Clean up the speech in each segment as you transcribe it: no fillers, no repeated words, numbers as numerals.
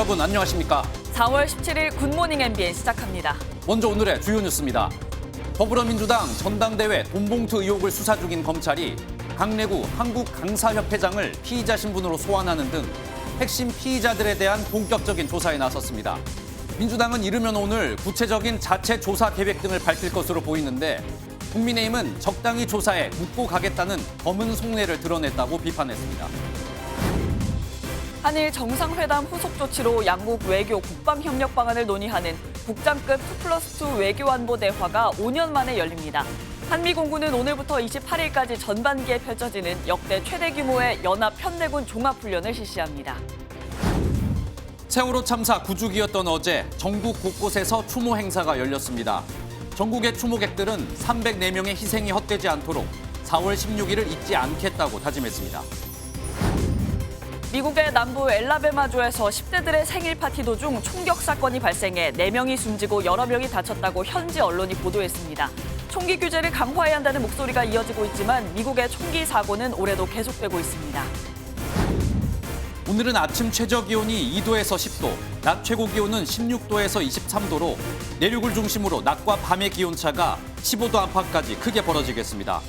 여러분 안녕하십니까? 4월 17일 굿모닝 MBN 시작합니다. 먼저 오늘의 주요 뉴스입니다. 더불어민주당 전당대회 돈봉투 의혹을 수사 중인 검찰이 강래구 한국강사협회장을 피의자 신분으로 소환하는 등 핵심 피의자들에 대한 본격적인 조사에 나섰습니다. 민주당은 이르면 오늘 구체적인 자체 조사 계획 등을 밝힐 것으로 보이는데 국민의힘은 적당히 조사에 묻고 가겠다는 검은 속내를 드러냈다고 비판했습니다. 한일 정상회담 후속 조치로 양국 외교 국방협력 방안을 논의하는 국장급 2+2 외교안보 대화가 5년 만에 열립니다. 한미 공군은 오늘부터 28일까지 전반기에 펼쳐지는 역대 최대 규모의 연합 현대군 종합훈련을 실시합니다. 세월호 참사 9주기였던 어제 전국 곳곳에서 추모 행사가 열렸습니다. 전국의 추모객들은 304명의 희생이 헛되지 않도록 4월 16일을 잊지 않겠다고 다짐했습니다. 미국의 남부 엘라베마주에서 10대들의 생일 파티 도중 총격 사건이 발생해 4명이 숨지고 여러 명이 다쳤다고 현지 언론이 보도했습니다. 총기 규제를 강화해야 한다는 목소리가 이어지고 있지만 미국의 총기 사고는 올해도 계속되고 있습니다. 오늘은 아침 최저 기온이 2도에서 10도, 낮 최고 기온은 16도에서 23도로 내륙을 중심으로 낮과 밤의 기온차가 15도 안팎까지 크게 벌어지겠습니다.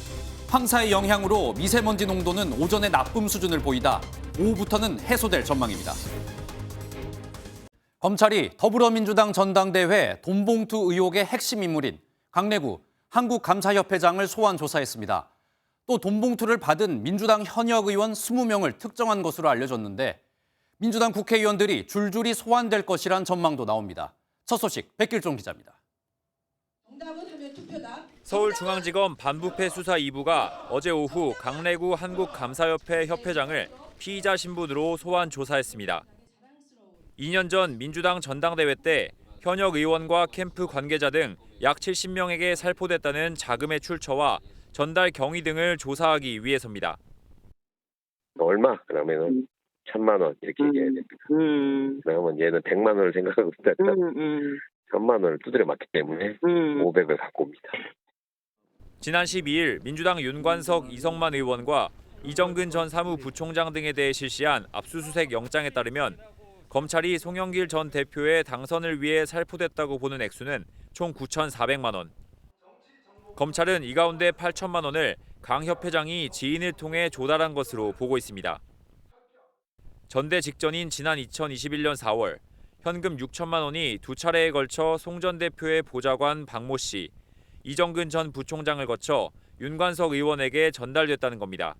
황사의 영향으로 미세먼지 농도는 오전에 나쁨 수준을 보이다 오후부터는 해소될 전망입니다. 검찰이 더불어민주당 전당대회 돈봉투 의혹의 핵심 인물인 강래구 한국감사협회장을 소환 조사했습니다. 또 돈봉투를 받은 민주당 현역 의원 20명을 특정한 것으로 알려졌는데 민주당 국회의원들이 줄줄이 소환될 것이란 전망도 나옵니다. 첫 소식 백길종 기자입니다. 서울중앙지검 반부패 수사 2부가 어제 오후 강래구 한국감사협회 협회장을 피의자 신분으로 소환 조사했습니다. 2년 전 민주당 전당대회 때 현역 의원과 캠프 관계자 등 약 70명에게 살포됐다는 자금의 출처와 전달 경위 등을 조사하기 위해서입니다. 얼마? 그러면은 1,000만 원 이렇게 얘기해야 됩니다. 그러면 얘는 100만 원을 생각하고 있다가 1,000만 원을 두드려 맞기 때문에 500을 갖고 옵니다. 지난 12일 민주당 윤관석, 이성만 의원과 이정근 전 사무부총장 등에 대해 실시한 압수수색 영장에 따르면 검찰이 송영길 전 대표의 당선을 위해 살포됐다고 보는 액수는 총 9,400만 원. 검찰은 이 가운데 8천만 원을 강 협회장이 지인을 통해 조달한 것으로 보고 있습니다. 전대 직전인 지난 2021년 4월 현금 6천만 원이 두 차례에 걸쳐 송 전 대표의 보좌관 박모 씨, 이정근 전 부총장을 거쳐 윤관석 의원에게 전달됐다는 겁니다.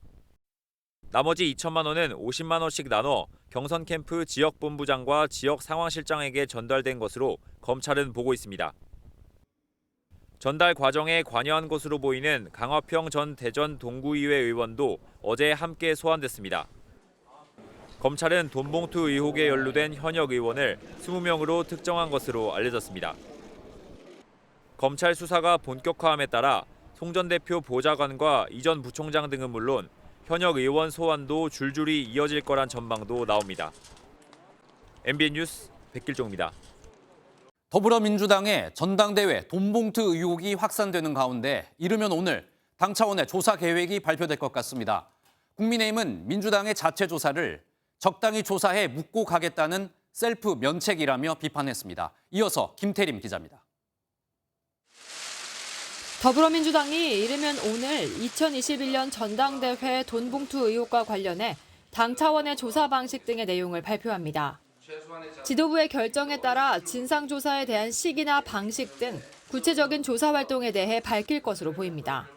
나머지 2천만 원은 50만 원씩 나눠 경선 캠프 지역본부장과 지역 상황실장에게 전달된 것으로 검찰은 보고 있습니다. 전달 과정에 관여한 것으로 보이는 강화평 전 대전 동구의회 의원도 어제 함께 소환됐습니다. 검찰은 돈봉투 의혹에 연루된 현역 의원을 20명으로 특정한 것으로 알려졌습니다. 검찰 수사가 본격화함에 따라 송 전 대표 보좌관과 이 전 부총장 등은 물론 현역 의원 소환도 줄줄이 이어질 거란 전망도 나옵니다. MBN 뉴스 백길종입니다. 더불어민주당의 전당대회 돈봉투 의혹이 확산되는 가운데 이르면 오늘 당 차원의 조사 계획이 발표될 것 같습니다. 국민의힘은 민주당의 자체 조사를 적당히 조사해 묻고 가겠다는 셀프 면책이라며 비판했습니다. 이어서 김태림 기자입니다. 더불어민주당이 이르면 오늘 2021년 전당대회 돈봉투 의혹과 관련해 당 차원의 조사 방식 등의 내용을 발표합니다. 지도부의 결정에 따라 진상조사에 대한 시기나 방식 등 구체적인 조사 활동에 대해 밝힐 것으로 보입니다.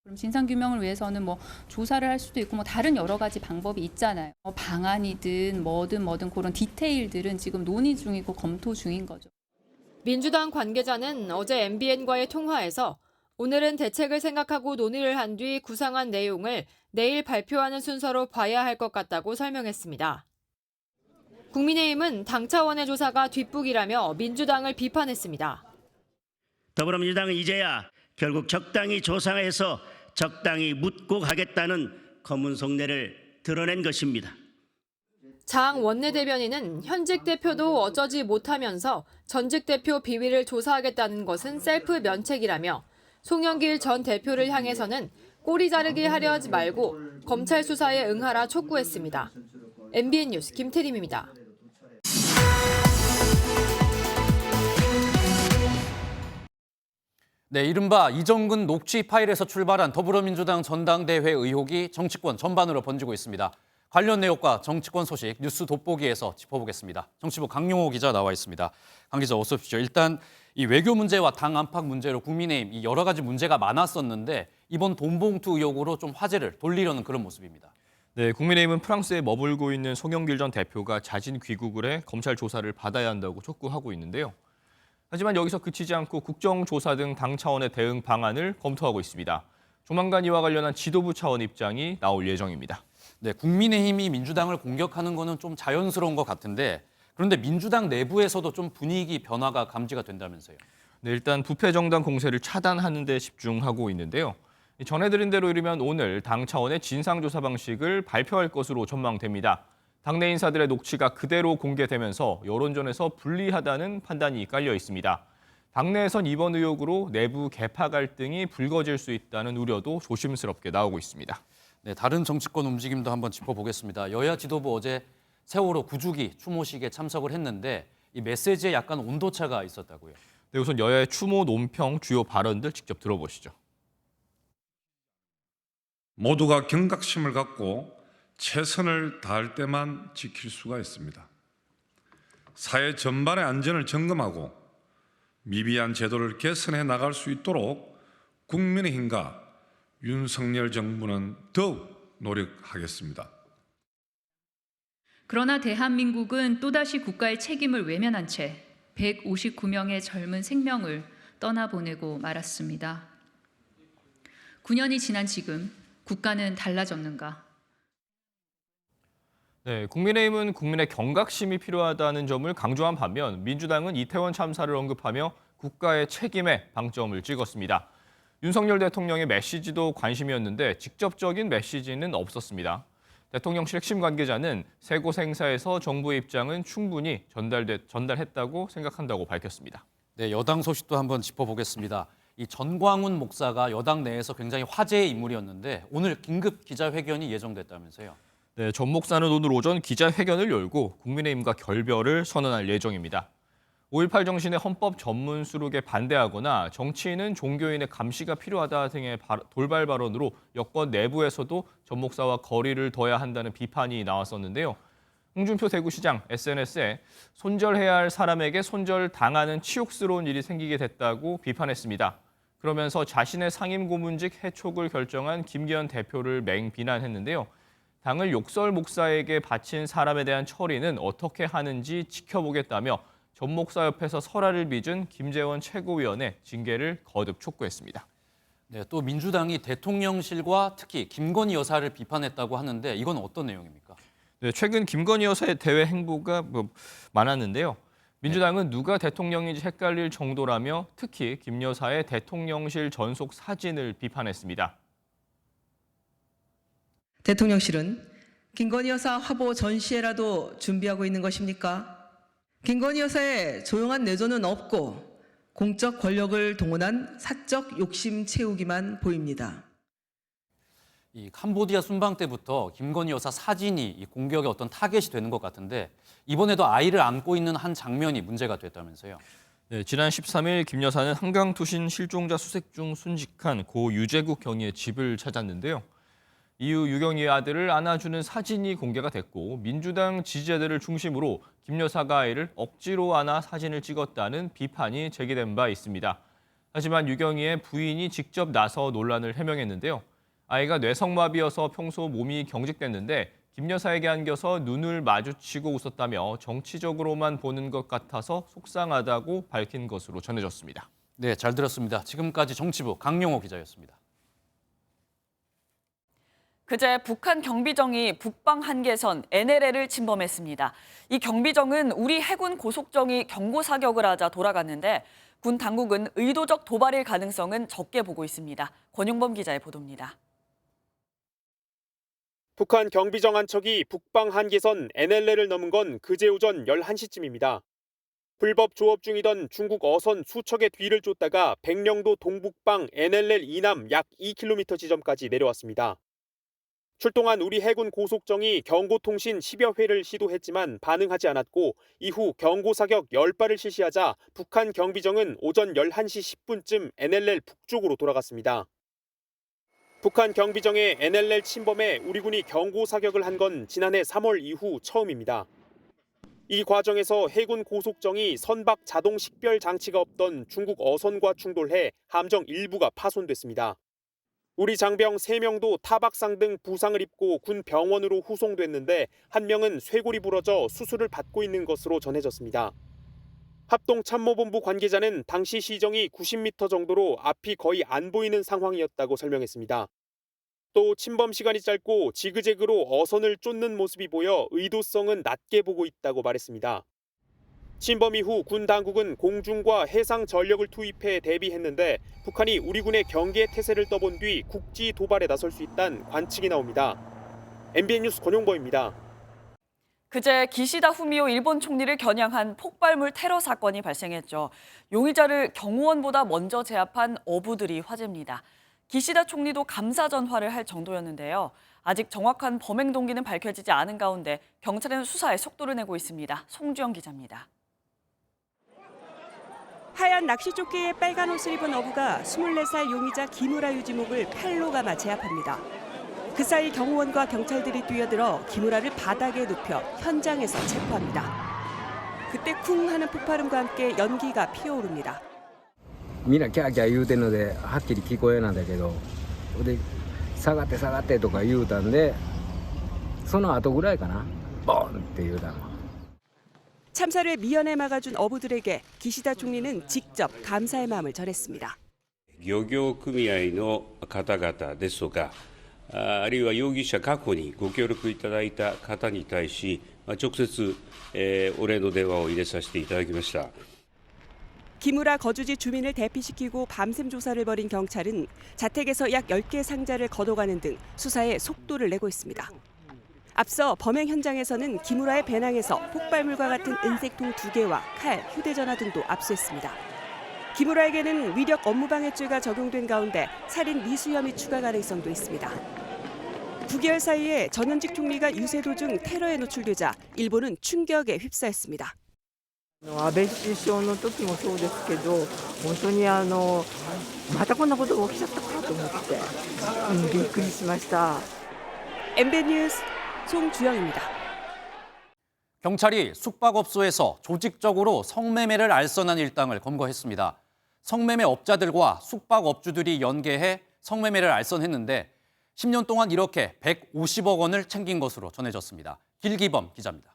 그럼 진상규명을 위해서는 조사를 할 수도 있고 다른 여러 가지 방법이 있잖아요. 방안이든 뭐든 그런 디테일들은 지금 논의 중이고 검토 중인 거죠. 민주당 관계자는 어제 MBN과의 통화에서 오늘은 대책을 생각하고 논의를 한 뒤 구상한 내용을 내일 발표하는 순서로 봐야 할 것 같다고 설명했습니다. 국민의힘은 당 차원의 조사가 뒷북이라며 민주당을 비판했습니다. 더불어민주당은 이제야 결국 적당히 조사해서 적당히 묻고 가겠다는 검은 속내를 드러낸 것입니다. 장 원내대변인은 현직 대표도 어쩌지 못하면서 전직 대표 비위를 조사하겠다는 것은 셀프 면책이라며 송영길 전 대표를 향해서는 꼬리 자르기 하려 하지 말고 검찰 수사에 응하라 촉구했습니다. MBN 뉴스 김태림입니다. 네, 이른바 이정근 녹취 파일에서 출발한 더불어민주당 전당대회 의혹이 정치권 전반으로 번지고 있습니다. 관련 내용과 정치권 소식 뉴스 돋보기에서 짚어보겠습니다. 정치부 강용호 기자 나와 있습니다. 강 기자 어서 오십시오. 일단 이 외교 문제와 당 안팎 문제로 국민의힘 이 여러 가지 문제가 많았었는데 이번 돈봉투 의혹으로 좀 화제를 돌리려는 그런 모습입니다. 네, 국민의힘은 프랑스에 머물고 있는 송영길 전 대표가 자진 귀국을 해 검찰 조사를 받아야 한다고 촉구하고 있는데요. 하지만 여기서 그치지 않고 국정조사 등 당 차원의 대응 방안을 검토하고 있습니다. 조만간 이와 관련한 지도부 차원 입장이 나올 예정입니다. 네, 국민의힘이 민주당을 공격하는 거는 좀 자연스러운 것 같은데 그런데 민주당 내부에서도 좀 분위기 변화가 감지가 된다면서요. 네, 일단 부패 정당 공세를 차단하는 데 집중하고 있는데요. 전해드린 대로 이르면 오늘 당 차원의 진상조사 방식을 발표할 것으로 전망됩니다. 당내 인사들의 녹취가 그대로 공개되면서 여론전에서 불리하다는 판단이 깔려 있습니다. 당내에선 이번 의혹으로 내부 계파 갈등이 불거질 수 있다는 우려도 조심스럽게 나오고 있습니다. 네, 다른 정치권 움직임도 한번 짚어보겠습니다. 여야 지도부 어제 세월호 9주기 추모식에 참석을 했는데 이 메시지에 약간 온도차가 있었다고요. 네, 우선 여야의 추모 논평 주요 발언들 직접 들어보시죠. 모두가 경각심을 갖고 최선을 다할 때만 지킬 수가 있습니다. 사회 전반의 안전을 점검하고 미비한 제도를 개선해 나갈 수 있도록 국민의힘과 윤석열 정부는 더욱 노력하겠습니다. 그러나 대한민국은 또다시 국가의 책임을 외면한 채 159명의 젊은 생명을 떠나보내고 말았습니다. 9년이 지난 지금 국가는 달라졌는가? 네, 국민의힘은 국민의 경각심이 필요하다는 점을 강조한 반면 민주당은 이태원 참사를 언급하며 국가의 책임에 방점을 찍었습니다. 윤석열 대통령의 메시지도 관심이었는데 직접적인 메시지는 없었습니다. 대통령실 핵심 관계자는 세 곳 행사에서 정부의 입장은 충분히 전달했다고 생각한다고 밝혔습니다. 네, 여당 소식도 한번 짚어보겠습니다. 이 전광훈 목사가 여당 내에서 굉장히 화제의 인물이었는데 오늘 긴급 기자회견이 예정됐다면서요. 네, 전 목사는 오늘 오전 기자회견을 열고 국민의힘과 결별을 선언할 예정입니다. 5.18 정신의 헌법 전문 수록에 반대하거나 정치인은 종교인의 감시가 필요하다 등의 돌발 발언으로 여권 내부에서도 전 목사와 거리를 둬야 한다는 비판이 나왔었는데요. 홍준표 대구시장 SNS에 손절해야 할 사람에게 손절당하는 치욕스러운 일이 생기게 됐다고 비판했습니다. 그러면서 자신의 상임고문직 해촉을 결정한 김기현 대표를 맹비난했는데요. 당을 욕설 목사에게 바친 사람에 대한 처리는 어떻게 하는지 지켜보겠다며 전 목사 옆에서 설화를 빚은 김재원 최고위원의 징계를 거듭 촉구했습니다. 네, 또 민주당이 대통령실과 특히 김건희 여사를 비판했다고 하는데 이건 어떤 내용입니까? 네, 최근 김건희 여사의 대외 행보가 많았는데요. 민주당은 누가 대통령인지 헷갈릴 정도라며 특히 김 여사의 대통령실 전속 사진을 비판했습니다. 대통령실은 김건희 여사 화보 전시회라도 준비하고 있는 것입니까? 김건희 여사의 조용한 내조는 없고 공적 권력을 동원한 사적 욕심 채우기만 보입니다. 이 캄보디아 순방 때부터 김건희 여사 사진이 이 공격의 어떤 타겟이 되는 것 같은데 이번에도 아이를 안고 있는 한 장면이 문제가 됐다면서요. 네, 지난 13일 김 여사는 한강투신 실종자 수색 중 순직한 고 유재국 경위의 집을 찾았는데요. 이후 유경이의 아들을 안아주는 사진이 공개가 됐고 민주당 지지자들을 중심으로 김 여사가 아이를 억지로 안아 사진을 찍었다는 비판이 제기된 바 있습니다. 하지만 유경이의 부인이 직접 나서 논란을 해명했는데요. 아이가 뇌성마비여서 평소 몸이 경직됐는데 김 여사에게 안겨서 눈을 마주치고 웃었다며 정치적으로만 보는 것 같아서 속상하다고 밝힌 것으로 전해졌습니다. 네, 잘 들었습니다. 지금까지 정치부 강용호 기자였습니다. 그제 북한 경비정이 북방 한계선 NLL을 침범했습니다. 이 경비정은 우리 해군 고속정이 경고 사격을 하자 돌아갔는데 군 당국은 의도적 도발일 가능성은 적게 보고 있습니다. 권용범 기자의 보도입니다. 북한 경비정 한 척이 북방 한계선 NLL을 넘은 건 그제 오전 11시쯤입니다. 불법 조업 중이던 중국 어선 수척의 뒤를 쫓다가 백령도 동북방 NLL 이남 약 2km 지점까지 내려왔습니다. 출동한 우리 해군 고속정이 경고통신 10여 회를 시도했지만 반응하지 않았고 이후 경고사격 10발을 실시하자 북한 경비정은 오전 11시 10분쯤 NLL 북쪽으로 돌아갔습니다. 북한 경비정의 NLL 침범에 우리 군이 경고사격을 한 건 지난해 3월 이후 처음입니다. 이 과정에서 해군 고속정이 선박 자동 식별 장치가 없던 중국 어선과 충돌해 함정 일부가 파손됐습니다. 우리 장병 3명도 타박상 등 부상을 입고 군 병원으로 후송됐는데 한 명은 쇄골이 부러져 수술을 받고 있는 것으로 전해졌습니다. 합동참모본부 관계자는 당시 시정이 90m 정도로 앞이 거의 안 보이는 상황이었다고 설명했습니다. 또 침범 시간이 짧고 지그재그로 어선을 쫓는 모습이 보여 의도성은 낮게 보고 있다고 말했습니다. 침범 이후 군 당국은 공중과 해상 전력을 투입해 대비했는데 북한이 우리 군의 경계 태세를 떠본 뒤 국지 도발에 나설 수 있다는 관측이 나옵니다. MBN 뉴스 권용보입니다. 그제 기시다 후미오 일본 총리를 겨냥한 폭발물 테러 사건이 발생했죠. 용의자를 경호원보다 먼저 제압한 어부들이 화제입니다. 기시다 총리도 감사 전화를 할 정도였는데요. 아직 정확한 범행 동기는 밝혀지지 않은 가운데 경찰은 수사에 속도를 내고 있습니다. 송주영 기자입니다. 하얀 낚시조끼에 빨간 옷을 입은 어부가 24살 용의자 기무라 유지목을 팔로 감아 제압합니다. 그 사이 경호원과 경찰들이 뛰어들어 기무라를 바닥에 눕혀 현장에서 체포합니다. 그때 쿵 하는 폭발음과 함께 연기가 피어오릅니다. みんなキャーキャー言うてんのではっきり聞こえなんだけど、で下がって下がってとか言うたんで、その後ぐらいかな、ボンって言うたの。 참사를 미연에 막아준 어부들에게 기시다 총리는 직접 감사의 마음을 전했습니다. 漁業組合の方々ですとか、あるいは容疑者確保にご協力いただいた方に対し、直接、お礼の電話を入れさせていただきました。 기무라 거주지 주민을 대피시키고 밤샘 조사를 벌인 경찰은 자택에서 약 10개 상자를 걷어가는 등 수사에 속도를 내고 있습니다. 앞서 범행 현장에서는 기무라의 배낭에서 폭발물과 같은 은색통 2개와 칼, 휴대전화 등도 압수했습니다. 기무라에게는 위력 업무방해죄가 적용된 가운데 살인 미수 혐의 추가 가능성도 있습니다. 9개월 사이에 전현직 총리가 유세 도중 테러에 노출되자 일본은 충격에 휩싸였습니다. 安倍首相の時もそうですけど、本当にまたこんなことが起きちゃったかと思って、びっくりしました。 MBN 뉴스 송주영입니다. 경찰이 숙박업소에서 조직적으로 성매매를 알선한 일당을 검거했습니다. 성매매 업자들과 숙박업주들이 연계해 성매매를 알선했는데 10년 동안 이렇게 150억 원을 챙긴 것으로 전해졌습니다. 길기범 기자입니다.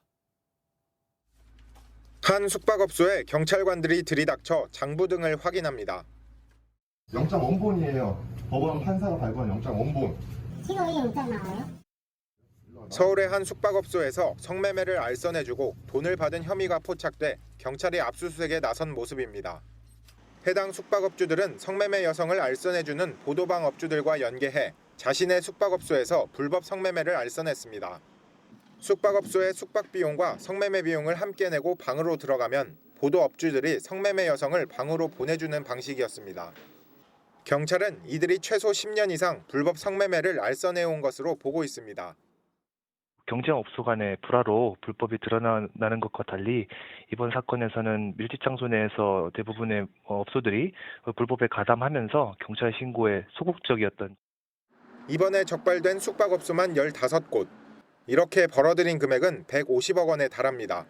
한 숙박업소에 경찰관들이 들이닥쳐 장부 등을 확인합니다. 영장 원본이에요. 법원 판사가 발부한 영장 원본. 지금 왜 영장 나와요? 서울의 한 숙박업소에서 성매매를 알선해주고 돈을 받은 혐의가 포착돼 경찰이 압수수색에 나선 모습입니다. 해당 숙박업주들은 성매매 여성을 알선해주는 보도방 업주들과 연계해 자신의 숙박업소에서 불법 성매매를 알선했습니다. 숙박업소의 숙박 비용과 성매매 비용을 함께 내고 방으로 들어가면 보도업주들이 성매매 여성을 방으로 보내주는 방식이었습니다. 경찰은 이들이 최소 10년 이상 불법 성매매를 알선해온 것으로 보고 있습니다. 경쟁업소 간의 불화로 불법이 드러나는 것과 달리 이번 사건에서는 밀집 장소 내에서 대부분의 업소들이 불법에 가담하면서 경찰 신고에 소극적이었던. 이번에 적발된 숙박업소만 15곳. 이렇게 벌어들인 금액은 150억 원에 달합니다.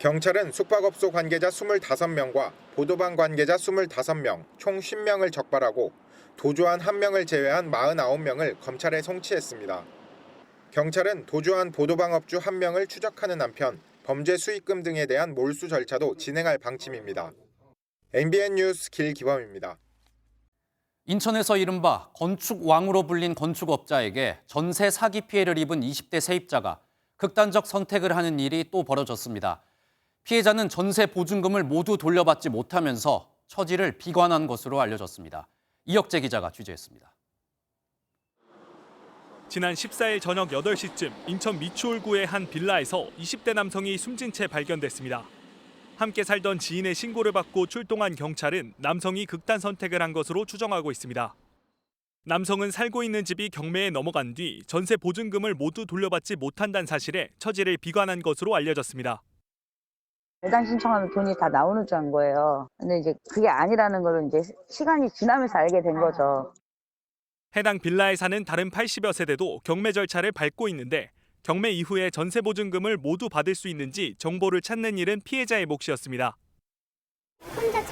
경찰은 숙박업소 관계자 25명과 보도방 관계자 25명, 총 50명을 적발하고 도주한 1명을 제외한 49명을 검찰에 송치했습니다. 경찰은 도주한 보도방업주 1명을 추적하는 한편 범죄 수익금 등에 대한 몰수 절차도 진행할 방침입니다. MBN 뉴스 길기범입니다. 인천에서 이른바 건축왕으로 불린 건축업자에게 전세 사기 피해를 입은 20대 세입자가 극단적 선택을 하는 일이 또 벌어졌습니다. 피해자는 전세 보증금을 모두 돌려받지 못하면서 처지를 비관한 것으로 알려졌습니다. 이혁재 기자가 취재했습니다. 지난 14일 저녁 8시쯤 인천 미추홀구의 한 빌라에서 20대 남성이 숨진 채 발견됐습니다. 함께 살던 지인의 신고를 받고 출동한 경찰은 남성이 극단 선택을 한 것으로 추정하고 있습니다. 남성은 살고 있는 집이 경매에 넘어간 뒤 전세 보증금을 모두 돌려받지 못한다는 사실에 처지를 비관한 것으로 알려졌습니다. 배당 신청하면 돈이 다 나오는 줄 안 거예요. 근데 이제 그게 아니라는 걸 이제 시간이 지나면서 알게 된 거죠. 해당 빌라에 사는 다른 80여 세대도 경매 절차를 밟고 있는데 경매 이후에 전세 보증금을 모두 받을 수 있는지 정보를 찾는 일은 피해자의 몫이었습니다. 혼자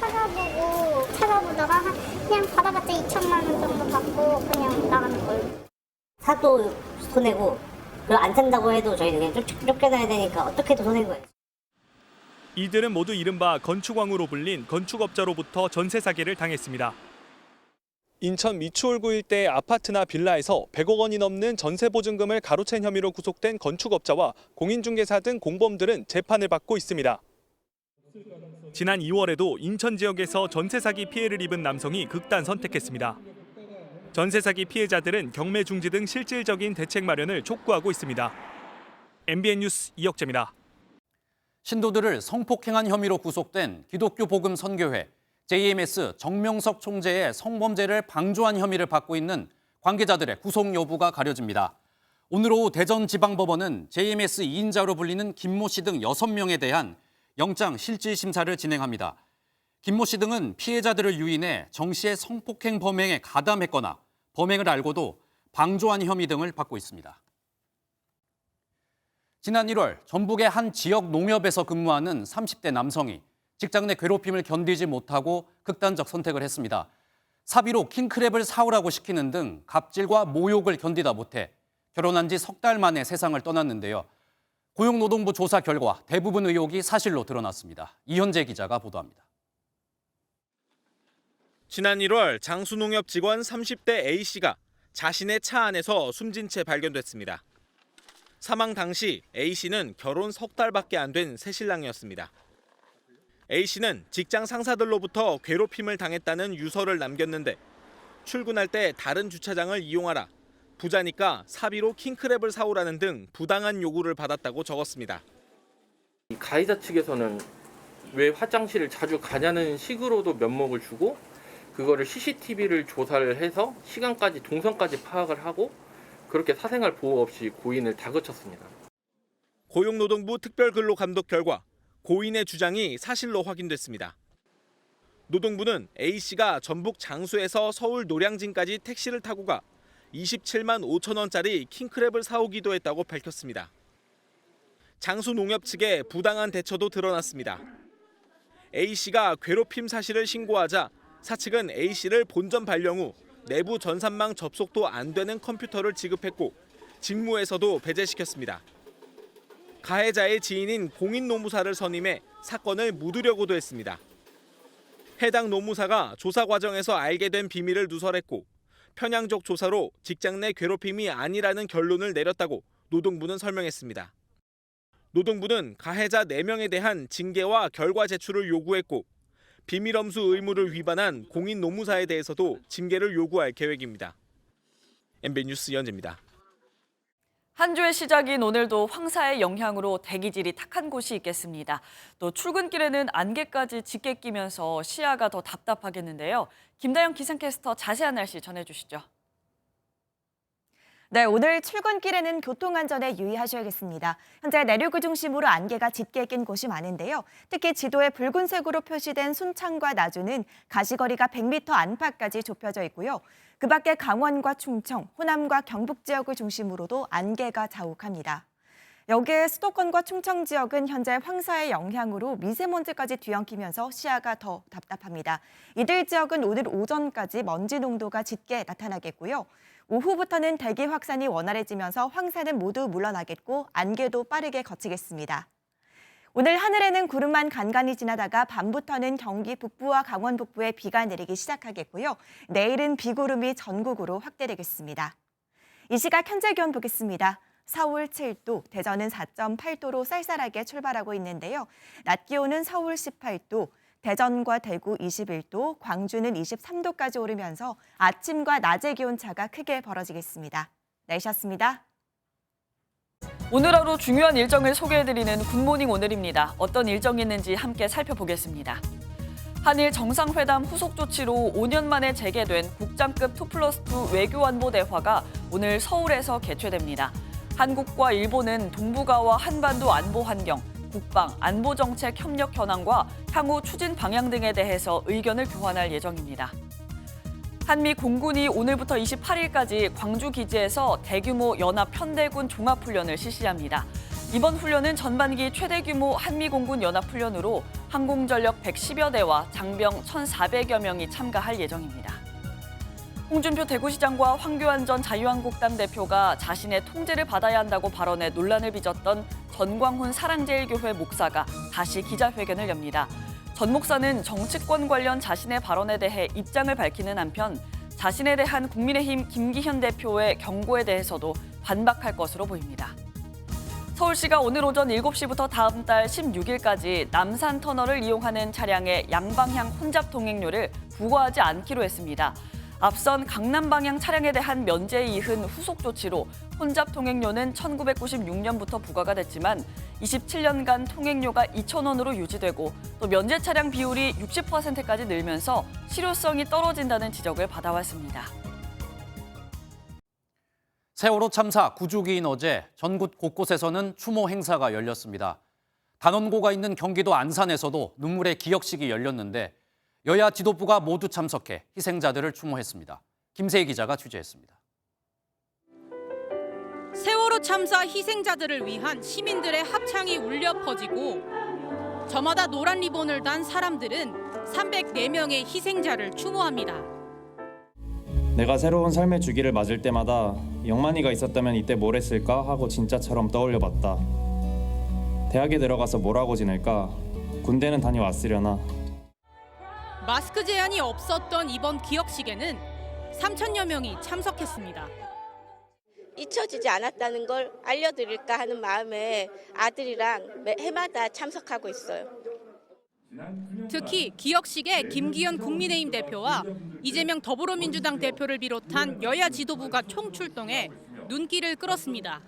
찾아보다가 그냥 받아봤자 2천만 원 정도 받고 그냥 나가는 거예요. 사도 손해고 그리고 안 산다고 해도 저희는 그냥 쫓겨나야 되니까 어떻게든 손해인 거예요. 이들은 모두 이른바 건축왕으로 불린 건축업자로부터 전세 사기를 당했습니다. 인천 미추홀구 일대 아파트나 빌라에서 100억 원이 넘는 전세 보증금을 가로챈 혐의로 구속된 건축업자와 공인중개사 등 공범들은 재판을 받고 있습니다. 지난 2월에도 인천 지역에서 전세 사기 피해를 입은 남성이 극단 선택했습니다. 전세 사기 피해자들은 경매 중지 등 실질적인 대책 마련을 촉구하고 있습니다. MBN 뉴스 이혁재입니다. 신도들을 성폭행한 혐의로 구속된 기독교 복음 선교회 JMS 정명석 총재의 성범죄를 방조한 혐의를 받고 있는 관계자들의 구속 여부가 가려집니다. 오늘 오후 대전지방법원은 JMS 2인자로 불리는 김모 씨 등 6명에 대한 영장 실질심사를 진행합니다. 김모 씨 등은 피해자들을 유인해 정 씨의 성폭행 범행에 가담했거나 범행을 알고도 방조한 혐의 등을 받고 있습니다. 지난 1월 전북의 한 지역 농협에서 근무하는 30대 남성이 직장 내 괴롭힘을 견디지 못하고 극단적 선택을 했습니다. 사비로 킹크랩을 사오라고 시키는 등 갑질과 모욕을 견디다 못해 결혼한 지 석 달 만에 세상을 떠났는데요. 고용노동부 조사 결과 대부분 의혹이 사실로 드러났습니다. 이현재 기자가 보도합니다. 지난 1월 장수농협 직원 30대 A씨가 자신의 차 안에서 숨진 채 발견됐습니다. 사망 당시 A씨는 결혼 석 달밖에 안 된 새신랑이었습니다. A씨는 직장 상사들로부터 괴롭힘을 당했다는 유서를 남겼는데 출근할 때 다른 주차장을 이용하라, 부자니까 사비로 킹크랩을 사오라는 등 부당한 요구를 받았다고 적었습니다. 가해자 측에서는 왜 화장실을 자주 가냐는 식으로도 면목을 주고 그거를 CCTV를 조사를 해서 시간까지 동선까지 파악을 하고 그렇게 사생활 보호 없이 고인을 다그쳤습니다. 고용노동부 특별근로감독 결과 고인의 주장이 사실로 확인됐습니다. 노동부는 A씨가 전북 장수에서 서울 노량진까지 택시를 타고 가 27만 5천 원짜리 킹크랩을 사오기도 했다고 밝혔습니다. 장수농협 측의 부당한 대처도 드러났습니다. A씨가 괴롭힘 사실을 신고하자 사측은 A씨를 본점 발령 후 내부 전산망 접속도 안 되는 컴퓨터를 지급했고 직무에서도 배제시켰습니다. 가해자의 지인인 공인노무사를 선임해 사건을 묻으려고도 했습니다. 해당 노무사가 조사 과정에서 알게 된 비밀을 누설했고 편향적 조사로 직장 내 괴롭힘이 아니라는 결론을 내렸다고 노동부는 설명했습니다. 노동부는 가해자 4명에 대한 징계와 결과 제출을 요구했고 비밀엄수 의무를 위반한 공인노무사에 대해서도 징계를 요구할 계획입니다. MBN 뉴스 이현재입니다. 한 주의 시작인 오늘도 황사의 영향으로 대기질이 탁한 곳이 있겠습니다. 또 출근길에는 안개까지 짙게 끼면서 시야가 더 답답하겠는데요. 김다영 기상캐스터 자세한 날씨 전해주시죠. 네, 오늘 출근길에는 교통안전에 유의하셔야겠습니다. 현재 내륙을 중심으로 안개가 짙게 낀 곳이 많은데요. 특히 지도에 붉은색으로 표시된 순창과 나주는 가시거리가 100m 안팎까지 좁혀져 있고요. 그 밖에 강원과 충청, 호남과 경북 지역을 중심으로도 안개가 자욱합니다. 여기에 수도권과 충청 지역은 현재 황사의 영향으로 미세먼지까지 뒤엉키면서 시야가 더 답답합니다. 이들 지역은 오늘 오전까지 먼지 농도가 짙게 나타나겠고요. 오후부터는 대기 확산이 원활해지면서 황사는 모두 물러나겠고 안개도 빠르게 걷히겠습니다. 오늘 하늘에는 구름만 간간히 지나다가 밤부터는 경기 북부와 강원 북부에 비가 내리기 시작하겠고요. 내일은 비구름이 전국으로 확대되겠습니다. 이 시각 현재 기온 보겠습니다. 서울 7도, 대전은 4.8도로 쌀쌀하게 출발하고 있는데요. 낮 기온은 서울 18도, 대전과 대구 21도, 광주는 23도까지 오르면서 아침과 낮의 기온차가 크게 벌어지겠습니다. 날씨였습니다. 오늘 하루 중요한 일정을 소개해드리는 굿모닝 오늘입니다. 어떤 일정이 있는지 함께 살펴보겠습니다. 한일 정상회담 후속 조치로 5년 만에 재개된 국장급 2+2 외교안보 대화가 오늘 서울에서 개최됩니다. 한국과 일본은 동북아와 한반도 안보 환경, 국방, 안보 정책 협력 현황과 향후 추진 방향 등에 대해서 의견을 교환할 예정입니다. 한미 공군이 오늘부터 28일까지 광주 기지에서 대규모 연합 편대군 종합훈련을 실시합니다. 이번 훈련은 전반기 최대 규모 한미 공군 연합훈련으로 항공전력 110여 대와 장병 1,400여 명이 참가할 예정입니다. 홍준표 대구시장과 황교안 전 자유한국당 대표가 자신의 통제를 받아야 한다고 발언해 논란을 빚었던 전광훈 사랑제일교회 목사가 다시 기자회견을 엽니다. 전 목사는 정치권 관련 자신의 발언에 대해 입장을 밝히는 한편 자신에 대한 국민의힘 김기현 대표의 경고에 대해서도 반박할 것으로 보입니다. 서울시가 오늘 오전 7시부터 다음 달 16일까지 남산터널을 이용하는 차량의 양방향 혼잡 통행료를 부과하지 않기로 했습니다. 앞선 강남 방향 차량에 대한 면제에 이은 후속 조치로 혼잡 통행료는 1996년부터 부과가 됐지만 27년간 통행료가 2,000원으로 유지되고 또 면제 차량 비율이 60%까지 늘면서 실효성이 떨어진다는 지적을 받아왔습니다. 세월호 참사 9주기인 어제 전국 곳곳에서는 추모 행사가 열렸습니다. 단원고가 있는 경기도 안산에서도 눈물의 기억식이 열렸는데 여야 지도부가 모두 참석해 희생자들을 추모했습니다. 김세희 기자가 취재했습니다. 세월호 참사 희생자들을 위한 시민들의 합창이 울려 퍼지고 저마다 노란 리본을 단 사람들은 304명의 희생자를 추모합니다. 내가 새로운 삶의 주기를 맞을 때마다 영만이가 있었다면 이때 뭘 했을까 하고 진짜처럼 떠올려봤다. 대학에 들어가서 뭘 하고 지낼까? 군대는 다녀왔으려나? 마스크 제한이 없었던 이번 기억식에는 3,000여 명이 참석했습니다. 잊혀지지 않았다는 걸 알려드릴까 하는 마음에 아들이랑 해마다 참석하고 있어요. 특히 기억식에 김기현 국민의힘 대표와 이재명 더불어민주당 대표를 비롯한 여야 지도부가 총출동해 눈길을 끌었습니다.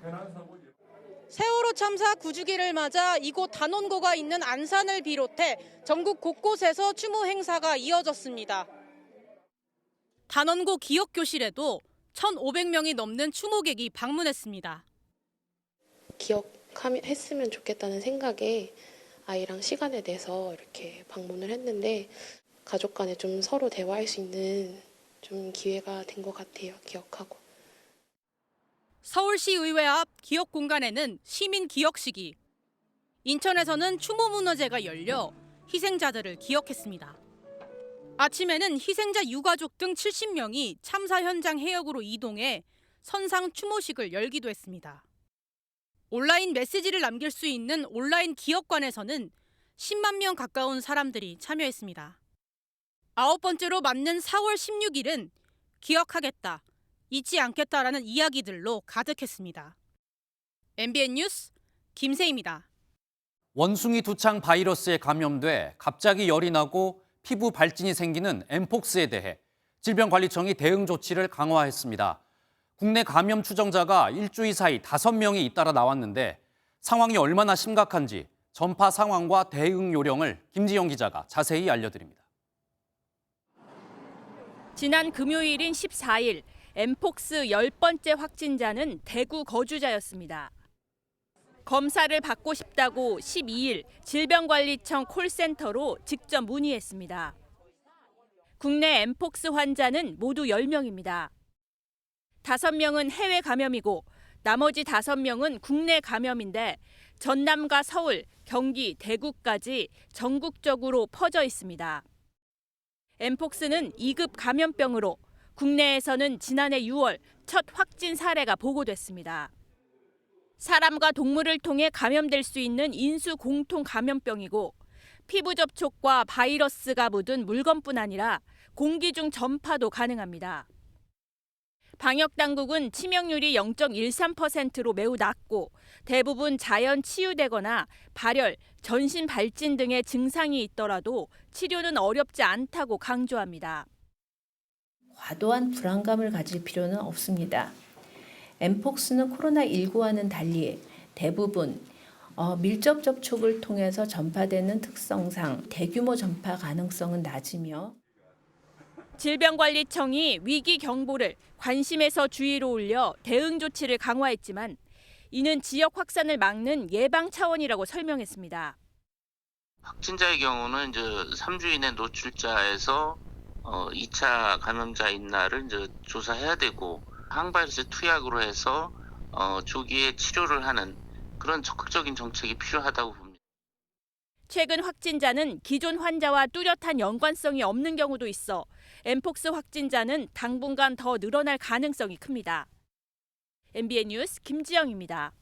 세월호 참사 9주기를 맞아 이곳 단원고가 있는 안산을 비롯해 전국 곳곳에서 추모 행사가 이어졌습니다. 단원고 기억교실에도 1,500명이 넘는 추모객이 방문했습니다. 기억했으면 좋겠다는 생각에 아이랑 시간에 내서 이렇게 방문을 했는데 가족 간에 좀 서로 대화할 수 있는 좀 기회가 된 것 같아요. 기억하고. 서울시 의회 앞 기억 공간에는 시민 기억식이, 인천에서는 추모 문화제가 열려 희생자들을 기억했습니다. 아침에는 희생자 유가족 등 70명이 참사 현장 해역으로 이동해 선상 추모식을 열기도 했습니다. 온라인 메시지를 남길 수 있는 온라인 기억관에서는 10만 명 가까운 사람들이 참여했습니다. 9번째로 맞는 4월 16일은 기억하겠다, 잊지 않겠다라는 이야기들로 가득했습니다. MBN 뉴스 김세희입니다. 원숭이 두창 바이러스에 감염돼 갑자기 열이 나고 피부 발진이 생기는 엠폭스에 대해 질병관리청이 대응 조치를 강화했습니다. 국내 감염 추정자가 일주일 사이 5명이 잇따라 나왔는데 상황이 얼마나 심각한지 전파 상황과 대응 요령을 김지영 기자가 자세히 알려드립니다. 지난 금요일인 14일 엠폭스 10번째 확진자는 대구 거주자였습니다. 검사를 받고 싶다고 12일 질병관리청 콜센터로 직접 문의했습니다. 국내 엠폭스 환자는 모두 10명입니다. 5명은 해외 감염이고 나머지 5명은 국내 감염인데 전남과 서울, 경기, 대구까지 전국적으로 퍼져 있습니다. 엠폭스는 2급 감염병으로 국내에서는 지난해 6월 첫 확진 사례가 보고됐습니다. 사람과 동물을 통해 감염될 수 있는 인수 공통 감염병이고 피부 접촉과 바이러스가 묻은 물건뿐 아니라 공기 중 전파도 가능합니다. 방역당국은 치명률이 0.13%로 매우 낮고 대부분 자연 치유되거나 발열, 전신 발진 등의 증상이 있더라도 치료는 어렵지 않다고 강조합니다. 과도한 불안감을 가질 필요는 없습니다. 엠폭스는 코로나19와는 달리 대부분 밀접 접촉을 통해서 전파되는 특성상 대규모 전파 가능성은 낮으며 질병관리청이 위기 경보를 관심에서 주의로 올려 대응 조치를 강화했지만 이는 지역 확산을 막는 예방 차원이라고 설명했습니다. 확진자의 경우는 이제 3주 이내 노출자에서 2차 감염자 있나를 이제 조사해야 되고 항바이러스 투약으로 해서 조기에 치료를 하는 그런 적극적인 정책이 필요하다고 봅니다. 최근 확진자는 기존 환자와 뚜렷한 연관성이 없는 경우도 있어 엠폭스 확진자는 당분간 더 늘어날 가능성이 큽니다. MBN 뉴스 김지영입니다.